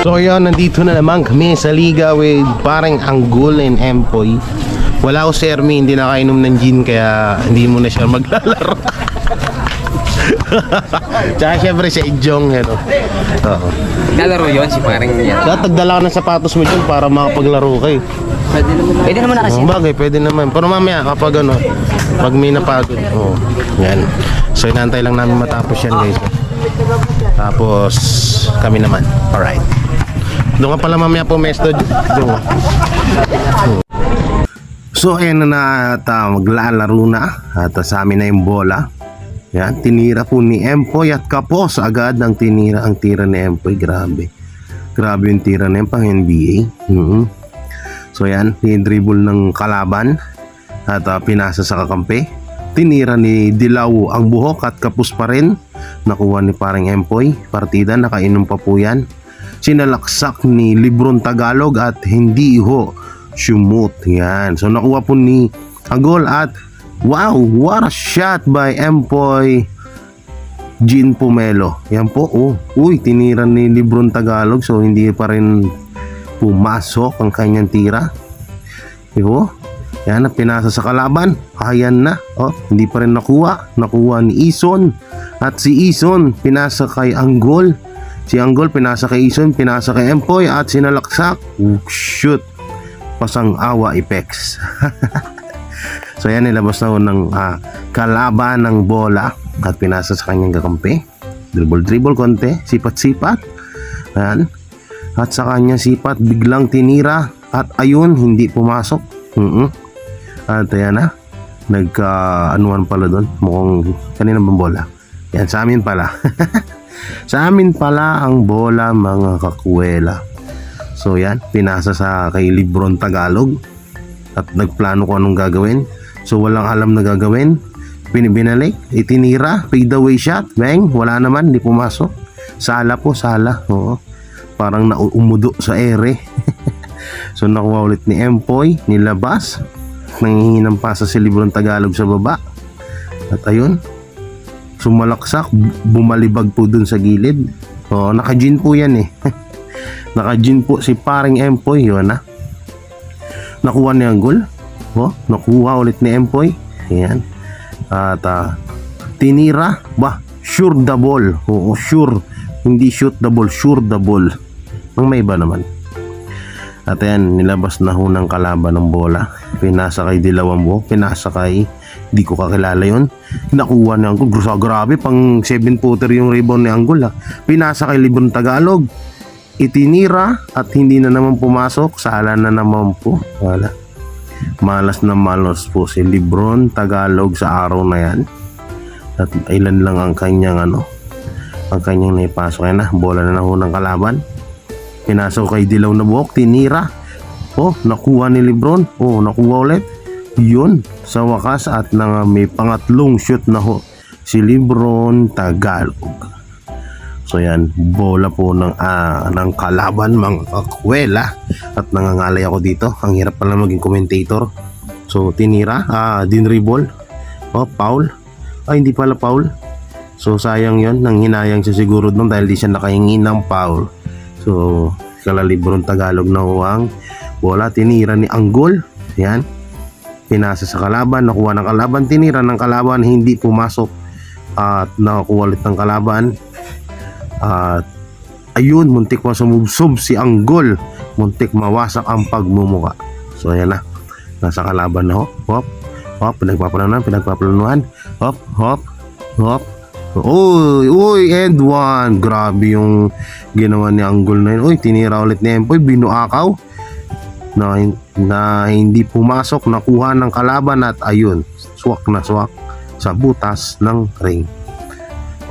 So yun, nandito na naman kami sa liga with parang Anggol and Empoy. Wala ko si Ermi, hindi nakainom ng gin kaya hindi mo na siya maglalaro. Tsaka syempre si Ijong ano. Oo. Nalaro yun si parang niya. Tagdala ka ng sapatos mo dyan para makapaglaro kayo. Pwede naman na kasi. Bagay, pwede naman. Pero mamaya kapag ano, pag may napagod. Oo, yan. So inantay lang namin matapos yan guys. Tapos kami naman. Alright. Doon ka pala mamaya po mesto. Doon ka. So ayan na at maglalaro na. At sa amin na yung bola. Yan, tinira po ni Empoy at kapos agad ang tinira ang tira ni Empoy. Grabe. Grabe yung tira na yung pang NBA. So yan, ni-dribble ng kalaban at pinasa sa kakampi. Tinira ni Dilaw ang buhok at kapos pa rin. Nakuha ni parang Empoy. Partida, nakainom pa po yan. Sinalaksak ni Lebron Tagalog at hindi ho shumut. Yan. So nakuha po ni Anggol at wow, what a shot by Empoy Jean Pomelo. Yan po, uy, tinira ni Lebron Tagalog so hindi pa rin pumasok ang kanyang tira. Diba? Yan, pinasa sa kalaban. Ayan na. Hindi pa rin nakuha. Nakuha ni Ison. At si Ison, pinasa kay Anggol. Si Anggol, pinasa kay Ison, pinasa kay Empoy at sinalaksak. Shoot. Pasang awa Apex. So yan, nilabas na ng kalaban ng bola at pinasa sa kanyang kakampi. Dribble konti, sipat-sipat. Ayan. At sa kanya sipat, biglang tinira at ayun, hindi pumasok. At ayan na, nagka-anuan pala doon. Mukhang kanina bang bola? Yan, sa amin pala. Sa amin pala ang bola mga kakuwela. So yan, pinasa sa kay Lebron Tagalog at nagplano ko anong gagawin. So walang alam na gagawin. Binalik, itinira, fade away shot. Bang, wala naman, hindi pumasok. Sala po, sala. Oo. Parang naumudo sa ere. So nakuha ulit ni Empoy, nilabas. Nanghihingi ng pasa si Lebron Tagalog sa baba. At ayun, sumalaksak, bumalibag po dun sa gilid. Naka-gin po yan eh. Naka-gin po si paring Empoy, yun na. Nakuha ni Anggol. Nakuha ulit ni Empoy. Ayan. At tinira, sure the ball. Oo, sure. Hindi shoot the ball, sure the ball. Ang may iba naman. At ayan, nilabas na ho ng kalaban ng bola. Pinasa kay Dilaw ang buhok. Pinasa kay, di ko kakilala yun. Nakuha ni Anggol. Grabe, pang 7-footer yung rebound ni Anggol. Pinasa kay Lebron Tagalog. Itinira at hindi na naman pumasok. Sala na naman po. Wala. Malas na malas po si Lebron Tagalog sa araw na yan. At ilan lang ang kanyang ang kanyang naipasok. Yan na, bola na ho ng kalaban. Pinasok kay Dilaw na buhok, tinira. Nakuha ni Lebron. Nakuha ulit. Yun, sa wakas at may pangatlong shoot na ho si Lebron Tagalog. So yan, bola po ng kalaban mga kakwela. At nangangalay ako dito. Ang hirap pala maging commentator. So tinira, dinribble. Foul. Hindi pala foul. So sayang yon, nang hinayang siya siguro doon dahil di siya nakahingi ng foul. So kala Lebron Tagalog na huwang bola, tinira ni Anggol. Yan, pinasa sa kalaban, nakuha ng kalaban, tinira ng kalaban, hindi pumasok at nakuha ulit ng kalaban. At ayun, muntik pa sumubsob si Anggol, muntik mawasak ang pagmumuka. So ayan na, nasa kalaban na hop, pinagpaplanuhan, hop. Uy, and one. Grabe yung ginawa ni Anggol na yun. Tinira ulit ni Empoy, binuakaw na hindi pumasok, nakuha ng kalaban at ayun, swak na swak sa butas ng ring.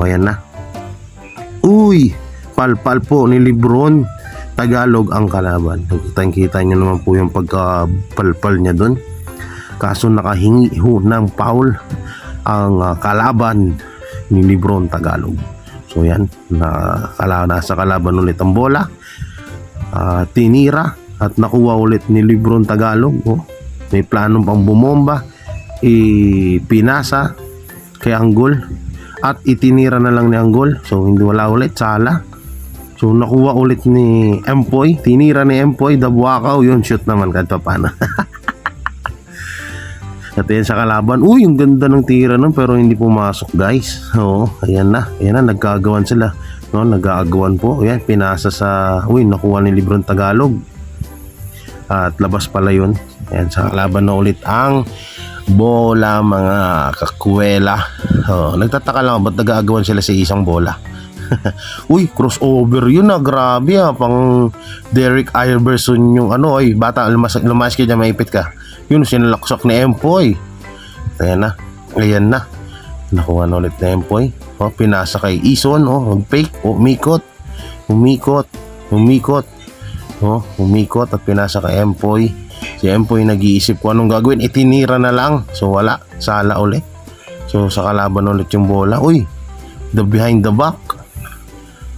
Ayan na. Uy, palpal po ni Lebron Tagalog ang kalaban. Nakita niyo naman po yung pagkapalpal niya doon. Kaso nakahingi ho ng foul ang kalaban ni Lebron Tagalog. So yan, nasa kalaban ulit ang bola. Tinira at nakuha ulit ni Lebron Tagalog. May planong pang bumomba. Pinasa kay Anggol at itinira na lang ni Anggol. So hindi, wala ulit, sala. So nakuha ulit ni Empoy, tinira ni Empoy, Dabuakaw, yun shoot naman kahit pa paano. At yan sa kalaban, uy, ang ganda ng tira nun pero hindi pumasok guys. Oo, ayan na, nagkagawan sila. No, nag-aagawan po, ayan, pinasa sa, uy, nakuha ni Librong Tagalog. At labas pala yun. Ayan, sa kalaban na ulit ang bola mga kakwela. Nagtataka lang, ba't nag-aagawan sila sa isang bola? Uy, crossover yun na, grabe pang Derek Iverson yung ano, ay bata, lumas ka dyan, maipit ka. Yun, sinalaksak ni Empoy. Ayan na. Nakuha na ulit na Empoy. Pinasa kay Ison, mag-fake, umikot at pinasa kay Empoy. Si Empoy nag-iisip kung anong gagawin, itinira na lang. So wala, sala ulit. So sa kalaban ulit yung bola. Uy, the behind the back.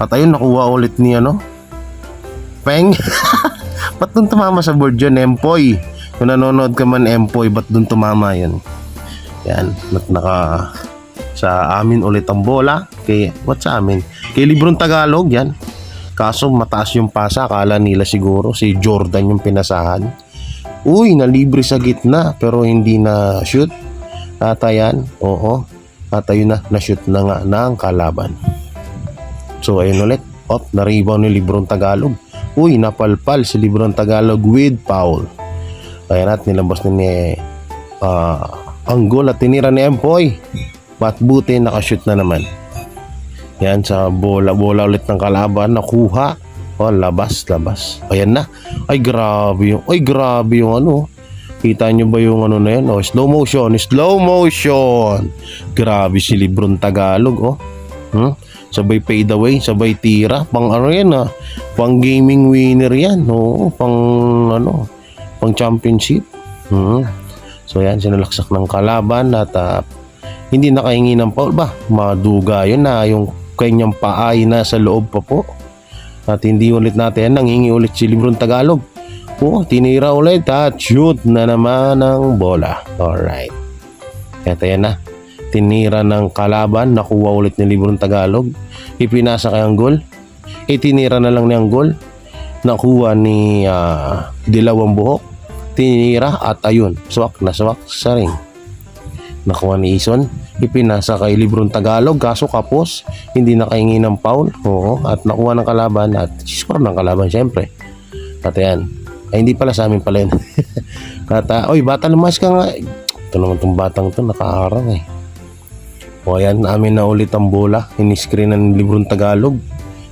At ayun, nakuha ulit ni Peng. Ba't dun tumama sa board yun, Empoy? Kung nanonood ka man, Empoy, ba't dun tumama yun? Yan, sa amin ulit ang bola. What sa amin? Kay Librong Tagalog, yan. Kaso mataas yung pasa, akala nila siguro si Jordan yung pinasahan. Uy, nalibre sa gitna, pero hindi na shoot. At ayan, at ayun na shoot na nga ng kalaban. So ayun ulit, na-rebound ni Librong Tagalog. Uy, napalpal si Librong Tagalog with foul. Ayan at nilabas ni ang goal at tinira ni Empoy. But buti nakashoot na naman. Yan sa bola ulit ng kalaban, nakuha. Labas. Ayan na. Ay grabe yung ano. Kita nyo ba yung ano na yan? Slow motion. Grabe si Librong Tagalog, Sabay fade away, sabay tira. Pang ano yan, pang gaming winner yan. Pang championship. So yan, sinalaksak ng kalaban at hindi nakahingi ng foul ba? Maduga yun na yung kanyang paa ay nasa loob pa po. At hindi ulit natin, nanghingi ulit si Librong Tagalog. Tinira ulit at shoot na naman ng bola. Alright. Kaya yan na. Tinira ng kalaban, nakuha ulit ni Librong Tagalog. Ipinasa kay ang goal. Tinira na lang niyang goal. Nakuha ni Dilawang Buhok. Tinira at ayun, swak sa ring. Nakuha ni Ison. Ipinasa kay Librong Tagalog, kaso kapos, hindi nakahingi ng foul. At nakuha ng kalaban at score ng kalaban syempre. At ayan, hindi pala sa amin pala yun. At oy, bata, lumas ka nga. Ito naman tong batang to, nakaharang ayan, namin na ulit ang bola. Iniscreen ng Librong Tagalog.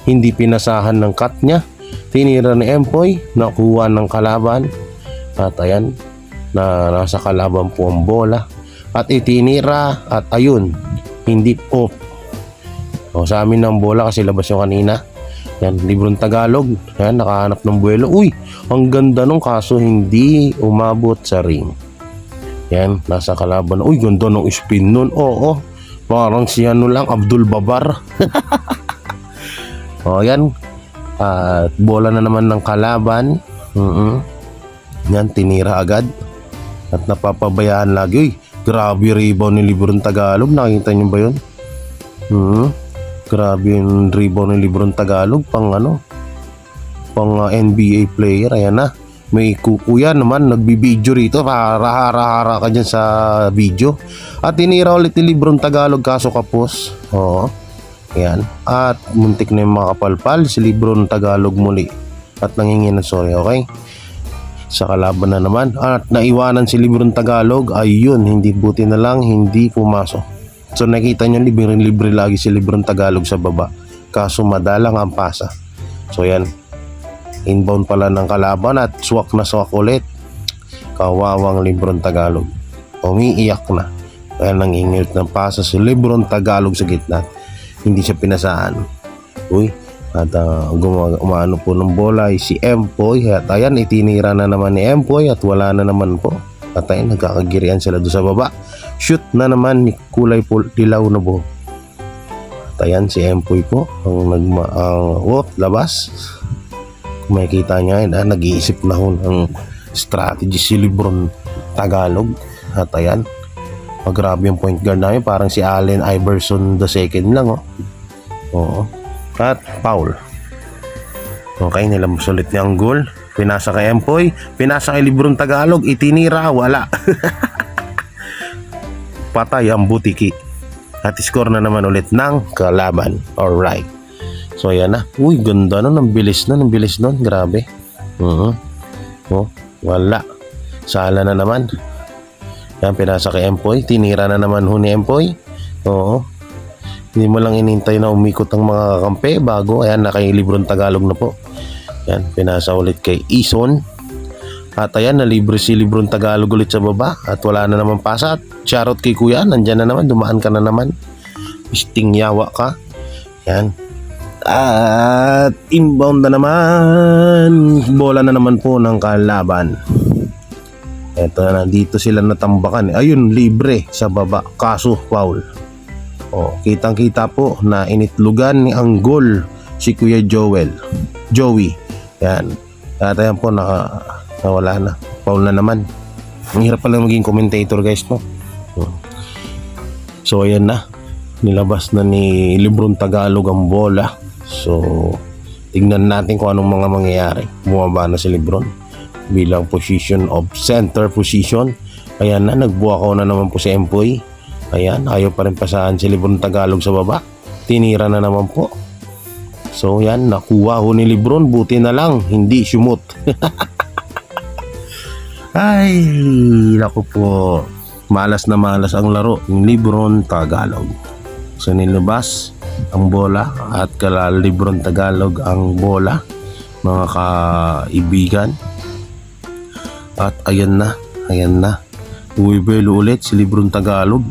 Hindi pinasahan ng cut niya. Tinira ni Empoy, nakuha ng kalaban. At ayan, nasa kalaban po ang bola. At itinira at ayun, hindi off. Sa amin ng bola kasi labas yung kanina. Yan, Librong Tagalog. Yan, nakahanap ng buwelo. Uy, ang ganda nung kaso hindi umabot sa ring. Yan, nasa kalaban. Uy, ganda nung spin nun. Parang si lang, Abdul Babar. Yan. At bola na naman ng kalaban. Yan, tinira agad. At napapabayaan lagi. Uy, grabe rebound ni Librong Tagalog. Nakita niyo ba yun? Grabe yung rebound ni Librong Tagalog. Pang NBA player. Ayan na. May kukuya naman, nagbibideo rito. Hara ka dyan sa video. At tinira ulit ni Librong Tagalog, kaso kapos. Ayan. At muntik na yung makapalpal si Librong Tagalog muli. At nangingi ng sorry, okay? Sa kalaban na naman. At naiwanan si Librong Tagalog. Ayun, hindi buti na lang, hindi pumasok. So nakita nyo, libre lagi si Librong Tagalog sa baba. Kaso madalang ang pasa. So yan. Inbound pala ng kalaban at swak na swak ulit. Kawawang Librong Tagalog. Umiiyak na. Kaya nangingilit ng pasa si Librong Tagalog sa gitna. Hindi siya pinasaan. Uy. At umano po ng bola ay si Empoy. At ayan, itinira na naman ni Empoy at wala na naman po. At ayan, nagkakagirian sila doon sa baba. Shoot na naman ni kulay dilaw na buhok. At ayan, si Empoy po ang labas. Kung makikita niya, nag-iisip na ng strategy si Librong Tagalog. At ayan, grabe yung point guard namin. Parang si Allen Iverson II lang. At foul. Okay, nilabas ulit niya ang goal. Pinasa kay Empoy. Pinasa kay Librong Tagalog. Itinira, wala. Patay ang butiki. At score na naman ulit ng kalaban. Alright. So ayan na. Uy, ganda nun. Ang bilis nun. Grabe. Oh, wala. Sala na naman. Yan, pinasa kay Empoy. Tinira na naman ni Empoy. Oo. Hindi mo lang inintay na umikot ang mga kakampi bago. Ayan, kay Librong Tagalog na po. Yan, pinasa ulit kay Ison. At ayan, nalibre si Librong Tagalog ulit sa baba. At wala na naman pasa. At charot kay Kuya. Nandyan na naman. Dumaan ka na naman. Isting yawa ka. Yan. At inbound na naman. Bola na naman po ng kalaban. Eto na, dito sila natambakan. Ayun, libre sa baba. Kaso, foul. O, kitang-kita po na initlugan ni ang goal si Kuya Joey. Yan. At ayan po, nawala na. Foul na naman. Ang hirap pala maging commentator, guys, no? So, ayan na. Nilabas na ni Librong Tagalog ang bola. So, tingnan natin kung anong mga mangyayari. Bumaba na si Libron bilang position of center position. Ayan na, nagbuwakaw na naman po si Empoy. Ayan, ayaw pa rin pasahan si Librong Tagalog sa baba. Tinira na naman po. So yan, nakuha ho ni Libron. Buti na lang, hindi sumot. Ay, naku po. Malas na malas ang laro ni Librong Tagalog. So nilabas ang bola at kala Librong Tagalog ang bola, mga kaibigan. At ayan na. Uwibelo ulit si Librong Tagalog.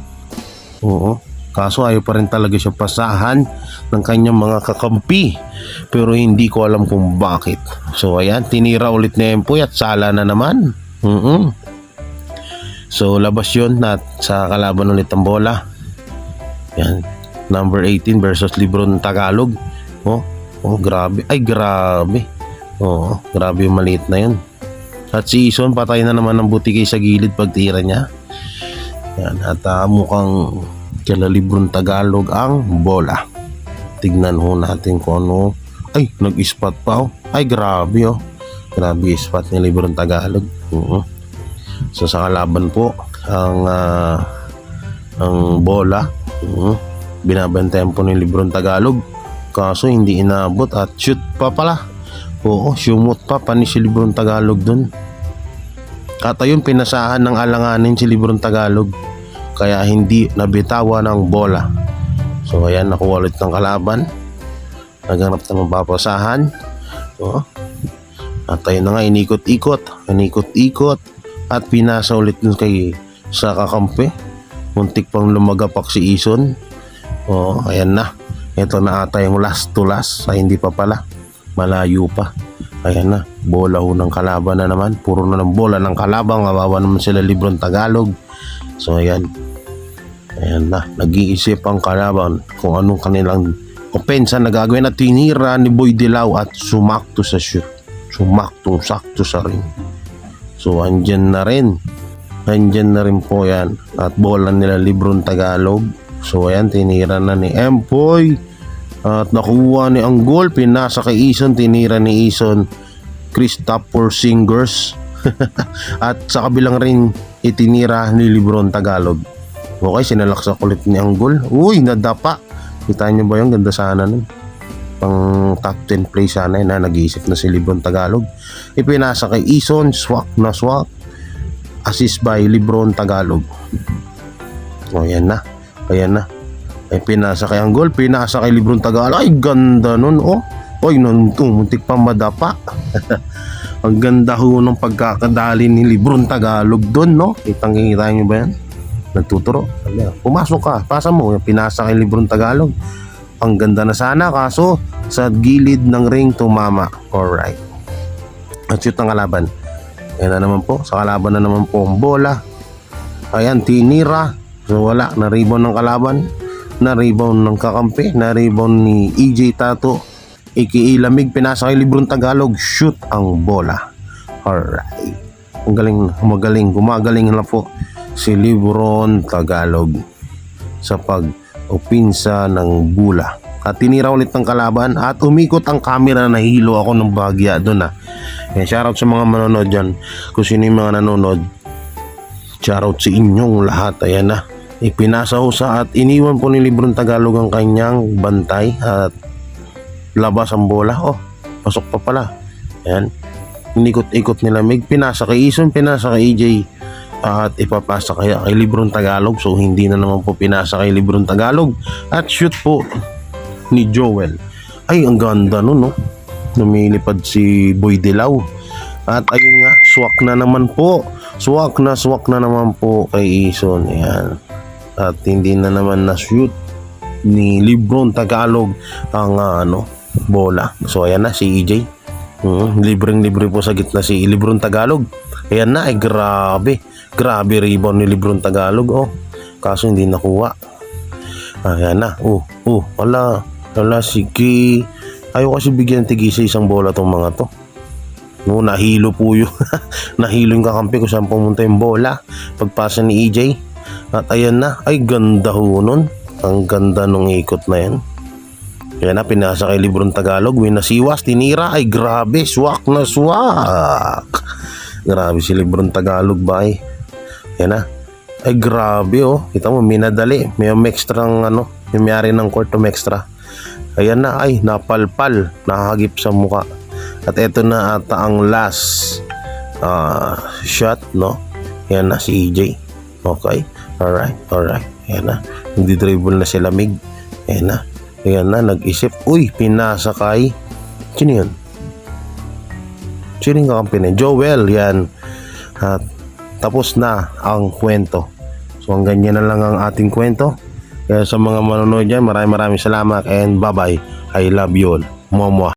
Oo. Kaso ayaw pa rin talaga siya pasahan ng kanyang mga kakampi. Pero hindi ko alam kung bakit. So ayan, tinira ulit ni Empoy at sala na naman. So labas yun at sa kalaban ulit ang bola. Yan. Number 18 versus Librong Tagalog. Oh, grabe. Ay, grabe. Oo, grabe yung maliit na yun. At si Ison patay na naman ng butiki sa gilid pagtira niya. Yan, at mukhang kala Librong Tagalog ang bola. Tignan ho natin kung ano. Ay, nag-spot pa. Ay, grabe. Grabe yung spot ni Librong Tagalog. So sa kalaban po ang bola. Binabantayan po ni Librong Tagalog. Kaso hindi inabot at shoot pa pala. Oo, sumot pa ni si Librong Tagalog dun. At ayun, pinasahan ng alanganin si Librong Tagalog. Kaya hindi nabitawan ng bola. So ayan, nakuha ulit ng kalaban. Naghanap ng mapapasahan. Oo. At ayun na nga, inikot-ikot. At pinasa ulit dun sa kakampi. Muntik pang lumagapak si Ison. Oo, ayan na. Ito na ata yung last to last. Ay, hindi pa pala. Malayo pa. Ayan na, bola ho ng kalaban na naman. Puro na ng bola ng kalabang. Kawawa naman sila Librong Tagalog. So ayan na, nag-iisip ang kalaban kung anong kanilang opensa na gagawin. At tinira ni Boy Dilaw at sumakto sa shoot. Sakto sa ring. So andyan na rin po yan. At bola nila Librong Tagalog. So ayan, tinira na ni Empoy. At nakuha ni ang goal, pinasa kay Ison, tinira ni Ison Christopher Singers. At sa kabilang ring itinira ni Librong Tagalog. Okay, sinalaksak ulit ni ang goal. Uy, nadapa. Kita niyo ba yung ganda sana nun? Pang top 10 play sana yun, nag-iisip na si Librong Tagalog. Ipinasa kay Ison, swak. Assist by Librong Tagalog. O yan na. Ay, pinasa kay ang goal, pinasa kay Librong Tagalog. Ay, ganda nun, Oy, muntik pa madapa. Ang ganda ho ng pagkakadali ni Librong Tagalog doon, no? Kitang-kita nyo ba yan? Nagtuturo. Pumasok ka, pasa mo. Pinasa kay Librong Tagalog. Ang ganda na sana, kaso sa gilid ng ring tumama. Alright. At shoot ng kalaban. Ayan na naman po. Sa kalaban na naman po ang bola. Ayan, tinira. So wala, na-rebound ng kalaban. Na-rebound ng kakampi. Na-rebound ni EJ Tato. Ikiilamig, pinasa kay Librong Tagalog. Shoot ang bola. Alright. Gumagaling na po si Librong Tagalog sa o pinsa ng Bula. At tinira ulit ng kalaban at umikot ang camera, nahilo ako ng bahagya doon shoutout sa mga manonood dyan. Kung sino yung mga nanonood, shoutout sa inyong lahat. Ayan na, ipinasa ho sa at iniwan po ni Librong Tagalog ang kanyang bantay at labas ang bola. Pasok pa pala. Ayan, inikot-ikot nila Mig, pinasa kay Ison, pinasa kay EJ at ipapasa kaya kay Librong Tagalog. So hindi na naman po pinasa kay Librong Tagalog at shoot po ni Joel. Ay, ang ganda nun, no? Lumilipad si Boy Dilaw. At ayun nga, swak na naman po. Swak na naman po kay Ison. Ayan. At hindi na naman na-shoot ni Librong Tagalog ang bola. So ayan na si EJ. Libreng-libre po sa gitna si Librong Tagalog. Ayan na, ay grabe. Grabe rebound ni Librong Tagalog. Kaso hindi nakuha. Ayan na. Wala, sige. Ayaw kasi bigyan tigisa isang bola tong mga to. No, nahilo po yun. Nahilo yung kakampi kung saan pumunta yung bola. Pagpasa ni EJ. At ayan na. Ay, ganda ho nun. Ang ganda nung ikot na yan. Ayan na, pinasa kay Librong Tagalog. Winasiwas, tinira. Ay, grabe. Swak na swak. Grabe si Librong Tagalog ba eh. Ayan na. Ay, grabe Kita mo, minadali. May extrang yung mayari ng court extra. Ayan na, ay napalpal, nakahagip sa muka. At eto na ata ang last shot, no? Ayan na si EJ. Okay, alright. Ayan na, nagdi-dribble na sila Mig. Ayan na, nag-isip. Uy, pinasa kay sino yun? Sino yung kakampi na? Joel, yan. At tapos na ang kwento. So hanggang yan na lang ang ating kwento. Kaya sa mga manonood dyan, maraming salamat and bye-bye. I love you all. Mwah mwah.